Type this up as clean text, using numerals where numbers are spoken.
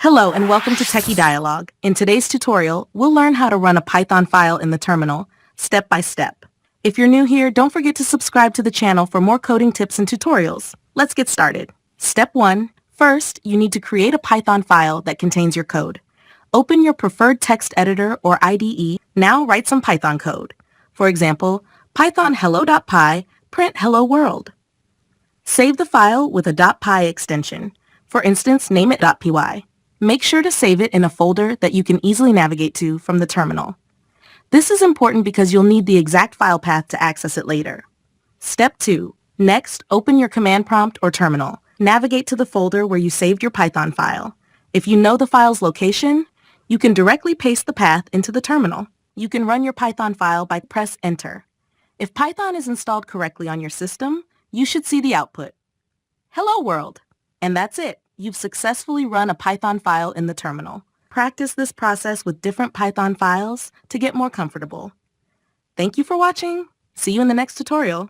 Hello and welcome to Techie Dialogue. In today's tutorial, we'll learn how to run a Python file in the terminal, step by step. If you're new here, don't forget to subscribe to the channel for more coding tips and tutorials. Let's get started. Step 1. First, you need to create a Python file that contains your code. Open your preferred text editor or IDE. Now write some Python code. For example, Python hello.py print hello world. Save the file with a .py extension. For instance, name it .py. Make sure to save it in a folder that you can easily navigate to from the terminal. This is important because you'll need the exact file path to access it later. Step 2. Next, open your command prompt or terminal. Navigate to the folder where you saved your Python file. If you know the file's location, you can directly paste the path into the terminal. You can run your Python file by press Enter. If Python is installed correctly on your system, you should see the output. Hello world! And that's it. You've successfully run a Python file in the terminal. Practice this process with different Python files to get more comfortable. Thank you for watching. See you in the next tutorial.